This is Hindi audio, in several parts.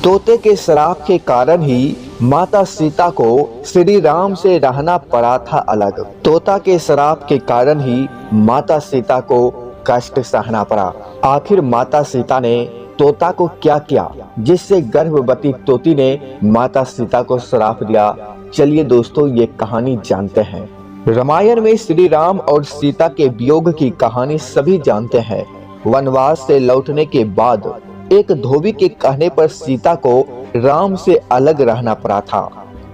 तोते के श्राप के कारण ही माता सीता को श्री राम से रहना पड़ा था अलग। तोता के श्राप के कारण ही माता सीता को कष्ट सहना पड़ा। आखिर माता सीता ने तोता को क्या किया जिससे गर्भवती तोती ने माता सीता को श्राप दिया? चलिए दोस्तों, ये कहानी जानते हैं। रामायण में श्री राम और सीता के वियोग की कहानी सभी जानते हैं। वनवास से लौटने के बाद एक धोबी के कहने पर सीता को राम से अलग रहना पड़ा था।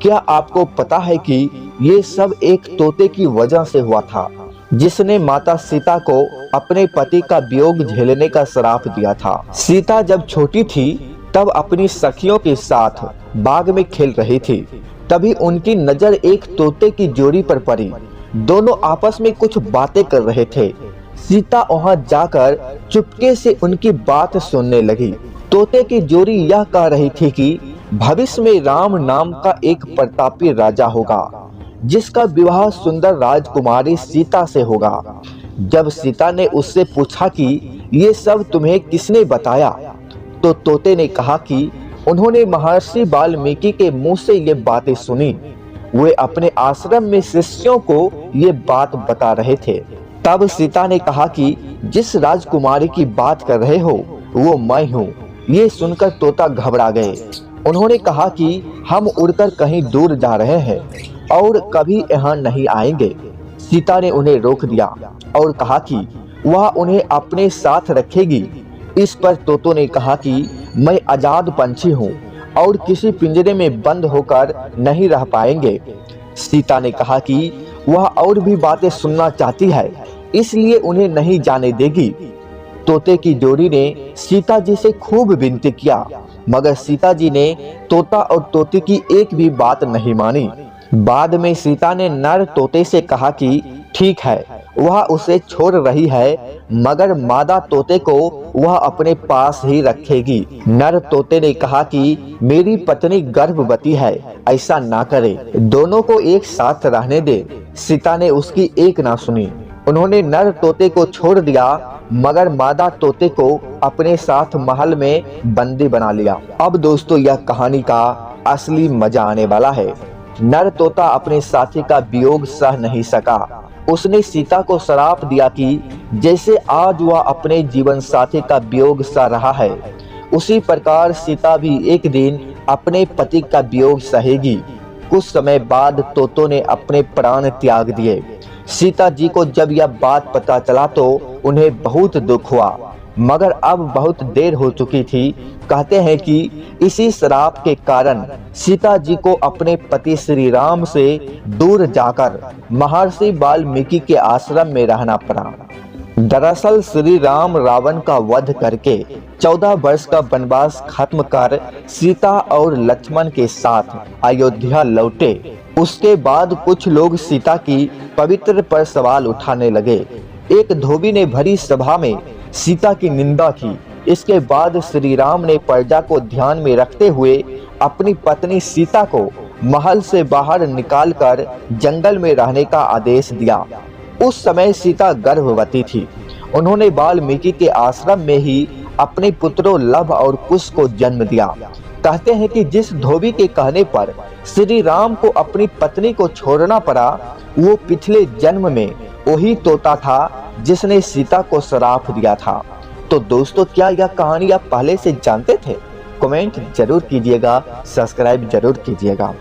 क्या आपको पता है कि ये सब एक तोते की वजह से हुआ था, जिसने माता सीता को अपने पति का वियोग झेलने का श्राप दिया था। सीता जब छोटी थी तब अपनी सखियों के साथ बाग में खेल रही थी। तभी उनकी नजर एक तोते की जोड़ी पर पड़ी। दोनों आपस में कुछ बातें कर रहे थे। सीता वहां जाकर चुपके से उनकी बात सुनने लगी। तोते की जोड़ी यह कह रही थी कि भविष्य में राम नाम का एक प्रतापी राजा होगा, जिसका विवाह सुंदर राजकुमारी सीता से होगा। जब सीता ने उससे पूछा कि ये सब तुम्हें किसने बताया, तो तोते ने कहा कि उन्होंने महर्षि वाल्मीकि के मुंह से ये बातें सुनी। वे अपने आश्रम में शिष्यों को ये बात बता रहे थे। तब सीता ने कहा कि जिस राजकुमारी की बात कर रहे हो वो मैं हूँ। ये सुनकर तोता घबरा गए। उन्होंने कहा कि हम उड़कर कहीं दूर जा रहे हैं और कभी यहाँ नहीं आएंगे। सीता ने उन्हें रोक दिया और कहा कि वह उन्हें अपने साथ रखेगी। इस पर तोतों ने कहा कि मैं आजाद पंछी हूँ और किसी पिंजरे में बंद होकर नहीं रह पाएंगे। सीता ने कहा कि वह और भी बातें सुनना चाहती है, इसलिए उन्हें नहीं जाने देगी। तोते की जोड़ी ने सीता जी से खूब विनती किया, मगर सीता जी ने तोता और तोती की एक भी बात नहीं मानी। बाद में सीता ने नर तोते से कहा कि ठीक है, वह उसे छोड़ रही है, मगर मादा तोते को वह अपने पास ही रखेगी। नर तोते ने कहा कि मेरी पत्नी गर्भवती है, ऐसा ना करे, दोनों को एक साथ रहने दे। सीता ने उसकी एक ना सुनी। उन्होंने नर तोते को छोड़ दिया, मगर मादा तोते को अपने साथ महल में बंदी बना लिया। अब दोस्तों, यह कहानी का असली मजा आने वाला है। नर तोता अपने साथी का वियोग सह नहीं सका। उसने सीता को श्राप दिया कि जैसे आज वह अपने जीवन साथी का वियोग सह रहा है, उसी प्रकार सीता भी एक दिन अपने पति का वियोग सहेगी। कुछ समय बाद तोतों ने अपने प्राण त्याग दिए। सीता जी को जब यह बात पता चला तो उन्हें बहुत दुख हुआ, मगर अब बहुत देर हो चुकी थी। कहते हैं कि इसी श्राप के कारण सीता जी को अपने पति श्री राम से दूर जाकर महर्षि वाल्मीकि के आश्रम में रहना पड़ा। दरअसल श्री राम रावण का वध करके 14 वर्ष का वनवास खत्म कर सीता और लक्ष्मण के साथ अयोध्या लौटे। उसके बाद कुछ लोग सीता की पवित्र पर सवाल उठाने लगे। एक धोबी ने भरी सभा में सीता की निंदा की। इसके बाद श्री राम ने प्रजा को ध्यान में रखते हुए अपनी पत्नी सीता को महल से बाहर निकालकर जंगल में रहने का आदेश दिया। उस समय सीता गर्भवती थी। उन्होंने वाल्मीकि के आश्रम में ही अपने पुत्रों लव और कुश को जन्म दिया। कहते हैं कि जिस धोबी के कहने पर श्री राम को अपनी पत्नी को छोड़ना पड़ा, वो पिछले जन्म में वही तोता था जिसने सीता को श्राप दिया था। तो दोस्तों, क्या यह कहानी आप पहले से जानते थे? कमेंट जरूर कीजिएगा, सब्सक्राइब जरूर कीजिएगा।